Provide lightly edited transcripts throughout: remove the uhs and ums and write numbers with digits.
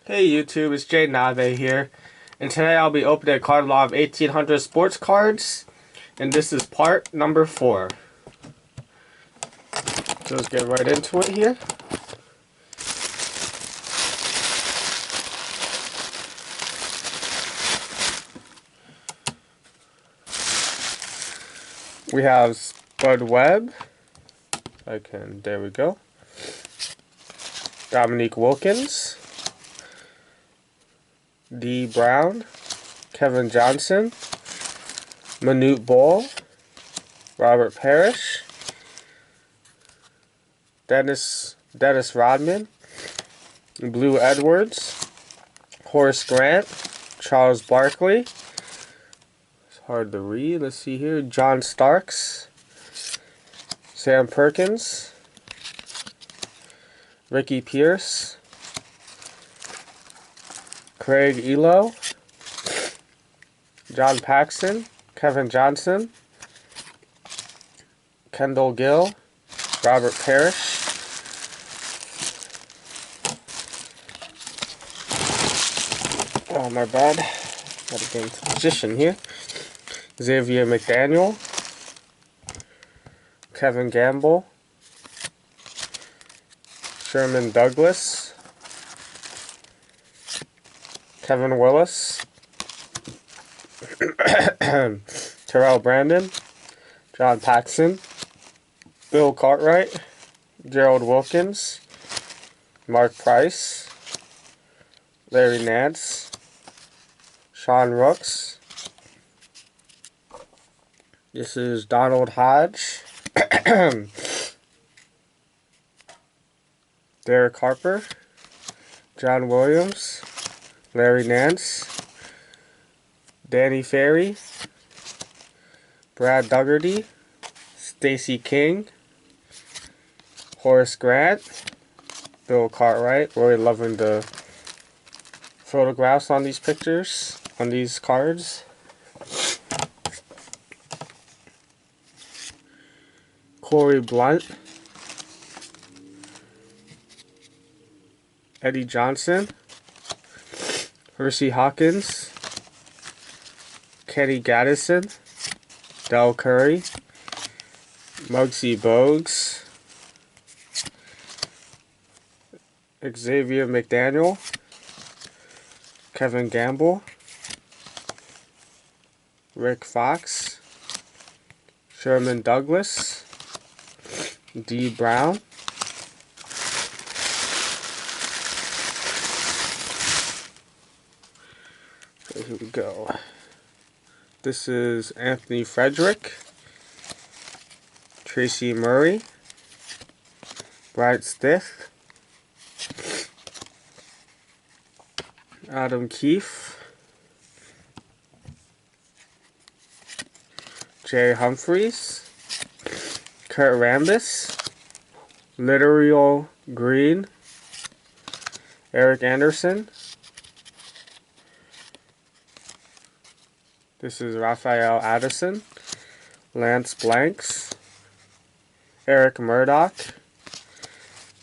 Hey YouTube, it's Jay Nave here, and today I'll be opening a card lot of 1800 sports cards, and this is part number 4. So let's get right into it here. We have Spud Webb. There we go. Dominique Wilkins. D. Brown. Kevin Johnson. Manute Bol. Robert Parrish. Dennis Rodman. Blue Edwards. Horace Grant. Charles Barkley. It's hard to read. Let's see here. John Starks. Sam Perkins. Ricky Pierce. Craig Elo. John Paxson. Kevin Johnson. Kendall Gill. Robert Parrish. Oh, my bad. Gotta get into position here. Xavier McDaniel. Kevin Gamble. Sherman Douglas. Kevin Willis. Terrell Brandon. John Paxson. Bill Cartwright. Gerald Wilkins. Mark Price. Larry Nance. Sean Rooks. This is Donald Hodge. Derek Harper. John Williams. Larry Nance. Danny Ferry. Brad Dougherty. Stacey King. Horace Grant. Bill Cartwright. Really loving the photographs on these pictures, on these cards. Corey Blunt. Eddie Johnson. Hersey Hawkins. Kenny Gaddison. Del Curry. Muggsy Bogues. Xavier McDaniel. Kevin Gamble. Rick Fox. Sherman Douglas. D. Brown. So here we go. This is Anthony Frederick. Tracy Murray. Brad Stith. Adam Keefe. Jay Humphries. Kurt Rambis. Littorio Green. Eric Anderson. This is Raphael Addison. Lance Blanks. Eric Murdoch.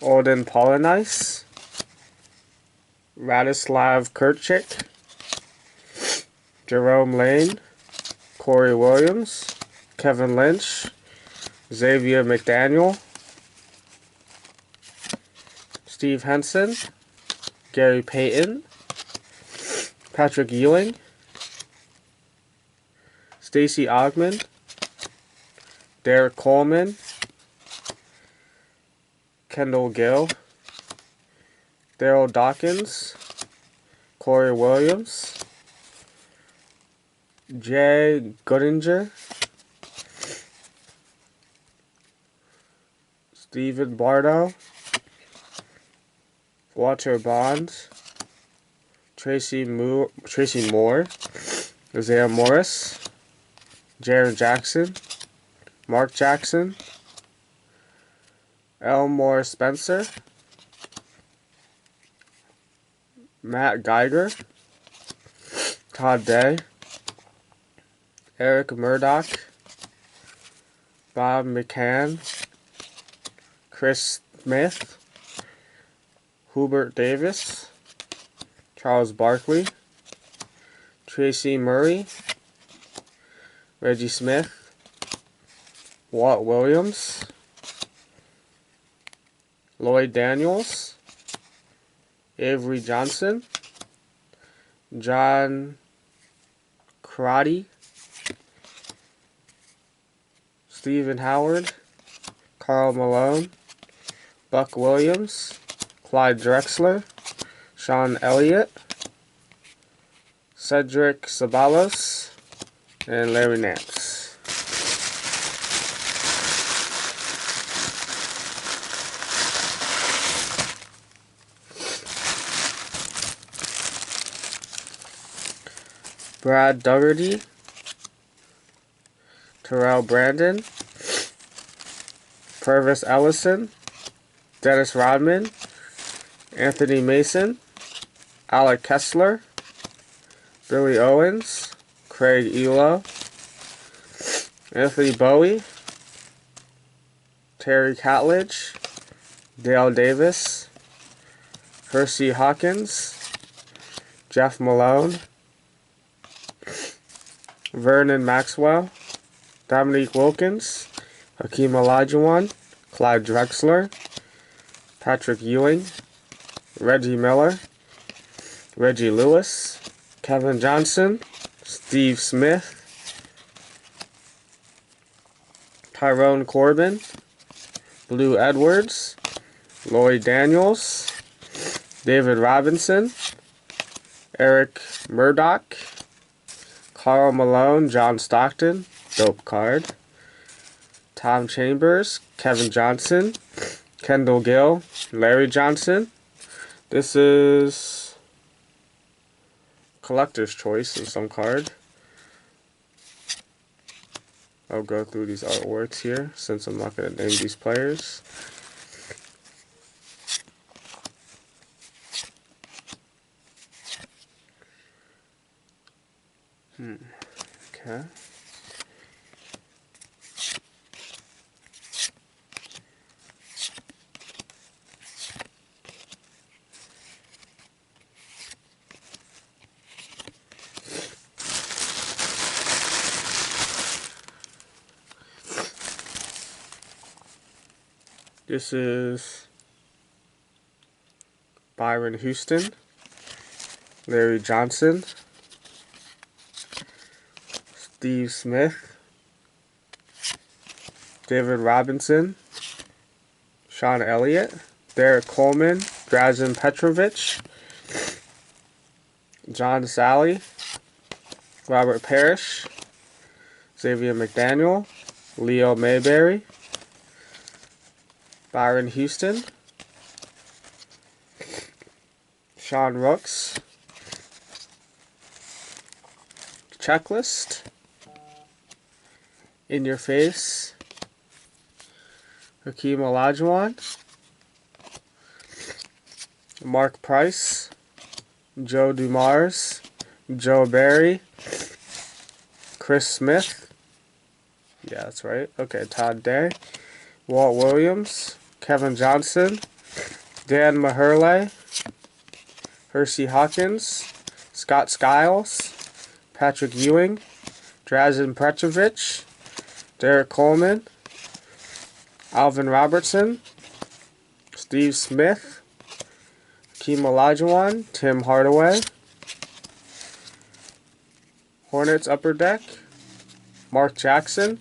Olden Polonice. Radislav Kurchik. Jerome Lane. Corey Williams. Kevin Lynch. Xavier McDaniel. Steve Henson. Gary Payton. Patrick Ewing. Stacey Ogman. Derek Coleman. Kendall Gill. Daryl Dawkins. Corey Williams. Jay Goodinger. Stephen Bardo. Walter Bond. Tracy Moore. Isaiah Morris. Jaron Jackson. Mark Jackson. Elmore Spencer. Matt Geiger. Todd Day. Eric Murdoch. Bob McCann. Chris Smith. Hubert Davis. Charles Barkley, Tracy Murray, Reggie Smith, Walt Williams, Lloyd Daniels, Avery Johnson, John Crotty, Stephen Howard, Karl Malone, Buck Williams, Clyde Drexler, Sean Elliott, Cedric Ceballos, and Larry Nance. Brad Dougherty, Terrell Brandon, Purvis Ellison, Dennis Rodman, Anthony Mason, Alec Kessler, Billy Owens, Craig Elo, Anthony Bowie, Terry Catledge, Dale Davis, Hersey Hawkins, Jeff Malone, Vernon Maxwell, Dominique Wilkins, Hakeem Olajuwon, Clyde Drexler, Patrick Ewing, Reggie Miller, Reggie Lewis, Kevin Johnson, Steve Smith, Tyrone Corbin, Blue Edwards, Lloyd Daniels, David Robinson, Eric Murdoch, Karl Malone, John Stockton, dope card, Tom Chambers, Kevin Johnson, Kendall Gill, Larry Johnson. This is collector's choice in some card. I'll go through these artworks here since I'm not going to name these players. Okay. This is Byron Houston, Larry Johnson, Steve Smith, David Robinson, Sean Elliott, Derek Coleman, Drazen Petrovic, John Sally, Robert Parrish, Xavier McDaniel, Leo Mayberry, Byron Houston, Sean Rooks, Checklist, In Your Face, Hakeem Olajuwon, Mark Price, Joe Dumars, Joe Barry, Chris Smith, yeah, that's right, okay, Todd Day, Walt Williams, Kevin Johnson, Dan Maherle, Hersey Hawkins, Scott Skiles, Patrick Ewing, Drazen Petrovic, Derek Coleman, Alvin Robertson, Steve Smith, Hakeem Olajuwon, Tim Hardaway, Hornets Upper Deck, Mark Jackson,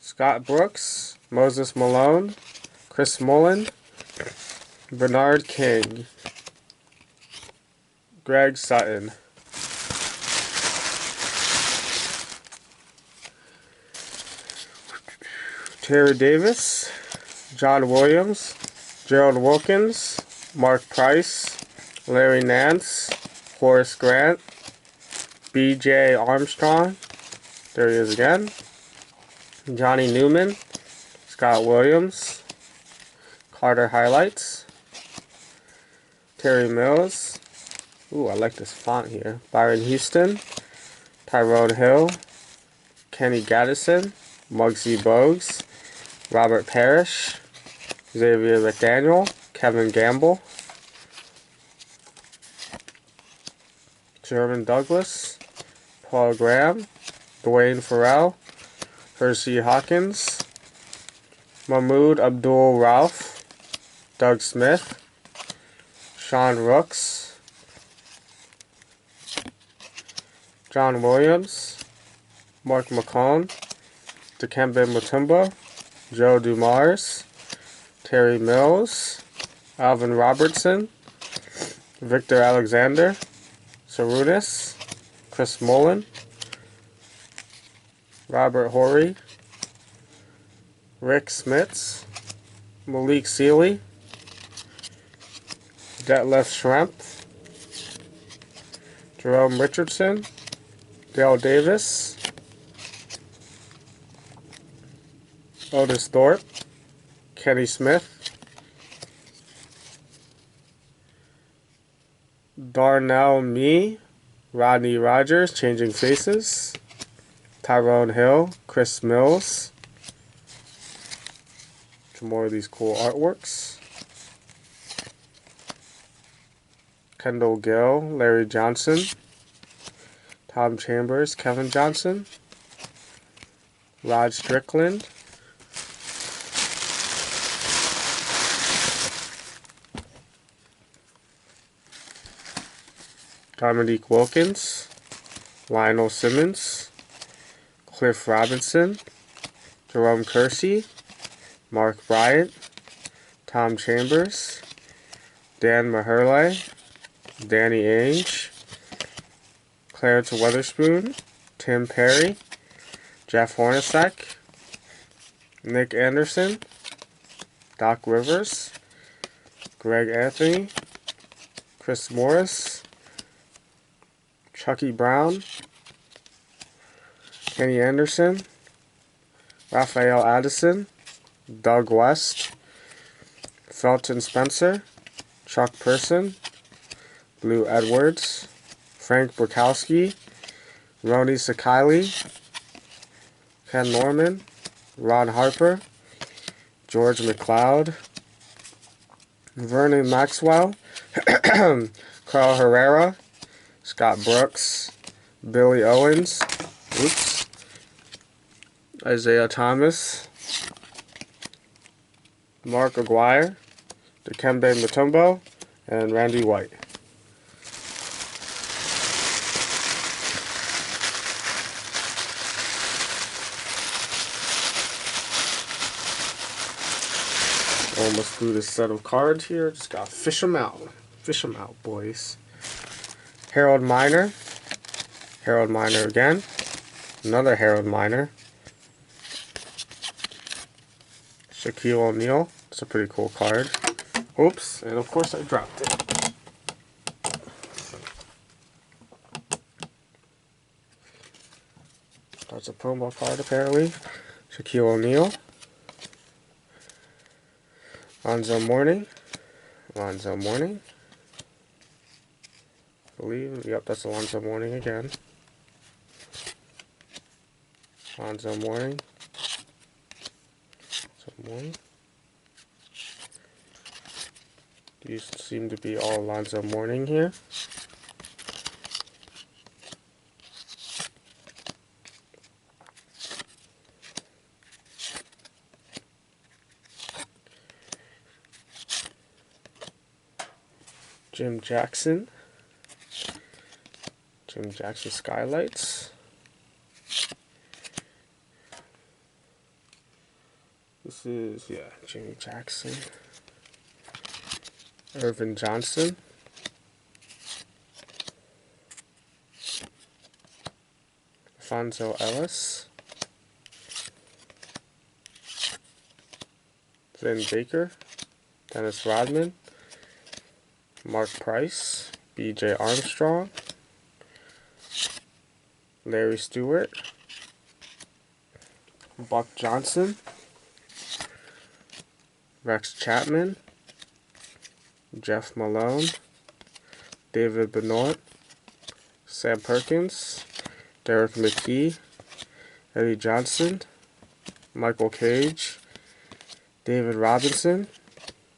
Scott Brooks, Moses Malone, Chris Mullin, Bernard King, Greg Sutton. Terry Davis, John Williams, Gerald Wilkins, Mark Price, Larry Nance, Horace Grant, B.J. Armstrong, there he is again, Johnny Newman, Scott Williams, Carter Highlights, Terry Mills, ooh, I like this font here, Byron Houston, Tyrone Hill, Kenny Gaddison, Muggsy Bogues, Robert Parrish, Xavier McDaniel, Kevin Gamble, Jermaine Douglas, Paul Graham, Dwayne Farrell, Hersey Hawkins, Mahmoud Abdul Rauf, Doug Smith, Sean Rooks, John Williams, Mark McCone, Dikembe Mutombo, Joe Dumars, Terry Mills, Alvin Robertson, Victor Alexander, Sarunas, Chris Mullen, Robert Horry, Rick Smits, Malik Sealy, Detlef Schrempf, Jerome Richardson, Dale Davis, Otis Thorpe, Kenny Smith, Darnell Mee, Rodney Rogers, Changing Faces, Tyrone Hill, Chris Mills. Some more of these cool artworks. Kendall Gill, Larry Johnson, Tom Chambers, Kevin Johnson, Rod Strickland, Dominique Wilkins, Lionel Simmons, Cliff Robinson, Jerome Kersey, Mark Bryant, Tom Chambers, Dan Maherle, Danny Ainge, Clarence Weatherspoon, Tim Perry, Jeff Hornacek, Nick Anderson, Doc Rivers, Greg Anthony, Chris Morris, Chucky Brown, Kenny Anderson, Raphael Addison, Doug West, Felton Spencer, Chuck Person, Blue Edwards, Frank Bukowski, Roni Sakili, Ken Norman, Ron Harper, George McLeod, Vernon Maxwell, Carl Herrera, Scott Brooks, Billy Owens, Isaiah Thomas, Mark Aguirre, Dikembe Mutombo, and Randy White. Almost through this set of cards here. Just gotta fish them out. Fish them out, boys. Harold Miner. Harold Miner again. Another Harold Miner. Shaquille O'Neal. It's a pretty cool card. Oops, and of course I dropped it. That's a promo card apparently. Shaquille O'Neal. Lonzo Mourning. Lonzo Mourning. I believe, yep, that's Lonzo Mourning again. Lonzo Mourning. Mourning. These seem to be all Lonzo Mourning here. Jim Jackson. Jim Jackson Skylights. This is, yeah, Jimmy Jackson. Irvin Johnson. Alfonso Ellis. Vin Baker. Dennis Rodman. Mark Price. B.J. Armstrong. Larry Stewart. Buck Johnson. Rex Chapman. Jeff Malone. David Benoit. Sam Perkins. Derek McKee. Eddie Johnson. Michael Cage. David Robinson.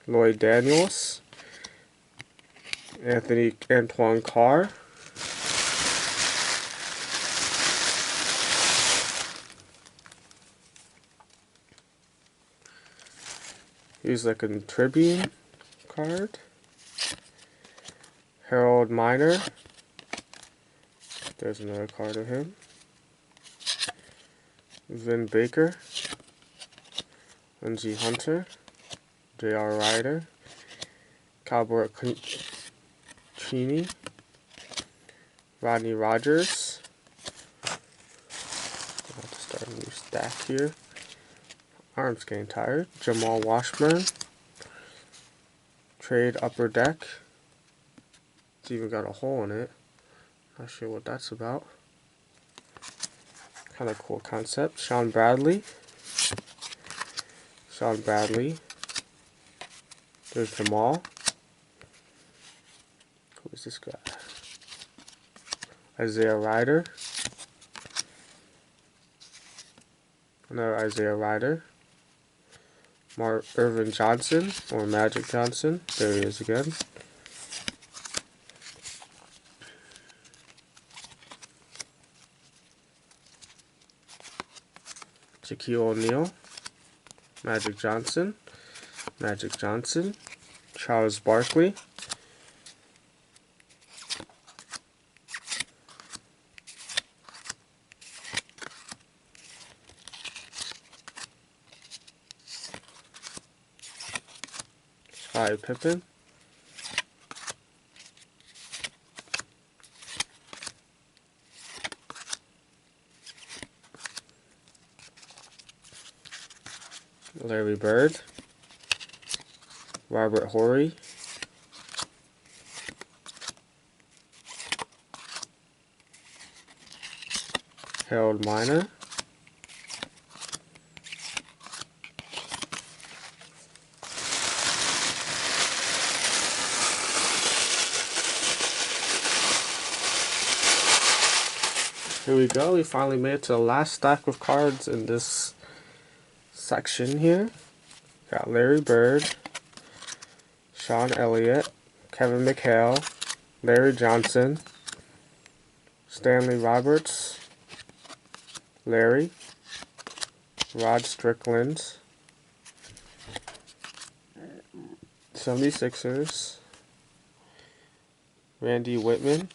Lloyd Daniels. Anthony Antoine Carr. He's like a Tribune card. Harold Miner. There's another card of him. Vin Baker. Lindsey Hunter. J.R. Ryder. Cowboy Cheney. Rodney Rogers. I'll have to start a new stack here. Arm's getting tired. Jamal Washburn. Trade Upper Deck. It's even got a hole in it. Not sure what that's about. Kind of cool concept. Sean Bradley. Sean Bradley. There's Jamal. Who is this guy? Isaiah Ryder. Another Isaiah Ryder. Irvin Johnson, or Magic Johnson. There he is again. Shaquille O'Neal. Magic Johnson. Magic Johnson. Charles Barkley. Scottie Pippen. Larry Bird. Robert Horry. Harold Miner. Here we go, we finally made it to the last stack of cards in this section here. Got Larry Bird, Sean Elliott, Kevin McHale, Larry Johnson, Stanley Roberts, Larry, Rod Strickland, 76ers, Randy Whitman,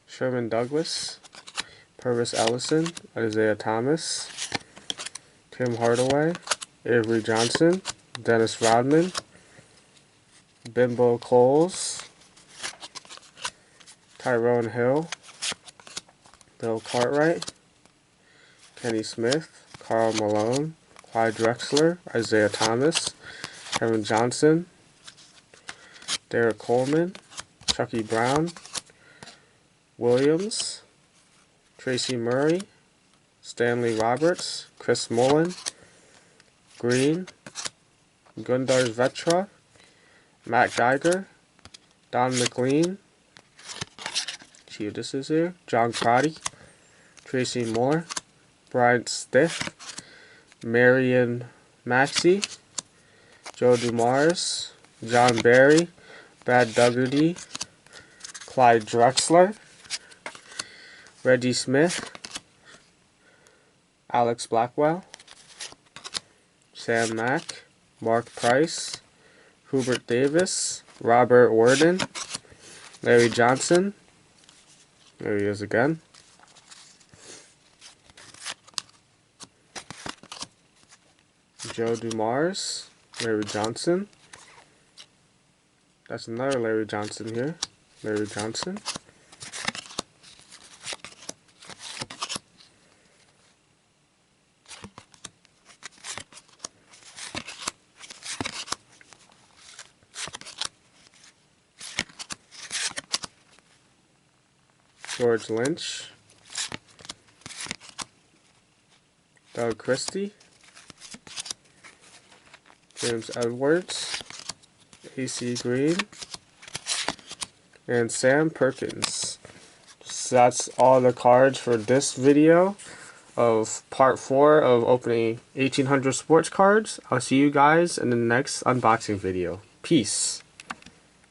Sherman Douglas, Purvis Ellison, Isaiah Thomas, Tim Hardaway, Avery Johnson, Dennis Rodman, Bimbo Coles, Tyrone Hill, Bill Cartwright, Kenny Smith, Karl Malone, Clyde Drexler, Isaiah Thomas, Kevin Johnson, Derek Coleman, Chucky Brown, Williams, Tracy Murray, Stanley Roberts, Chris Mullin, Green, Gundars Vetra, Matt Geiger, Don McLean, see who this is here, John Crotty, Tracy Moore, Brian Stiff, Marion Maxey, Joe Dumars, John Barry, Brad Dougherty, Clyde Drexler, Reggie Smith, Alex Blackwell, Sam Mack, Mark Price, Hubert Davis, Robert Worden, Larry Johnson, there he is again, Joe Dumars, Larry Johnson, that's another Larry Johnson here, Larry Johnson, George Lynch, Doug Christie, James Edwards, AC Green, and Sam Perkins. So that's all the cards for this video of part 4 of opening 1800 sports cards. I'll see you guys in the next unboxing video. Peace.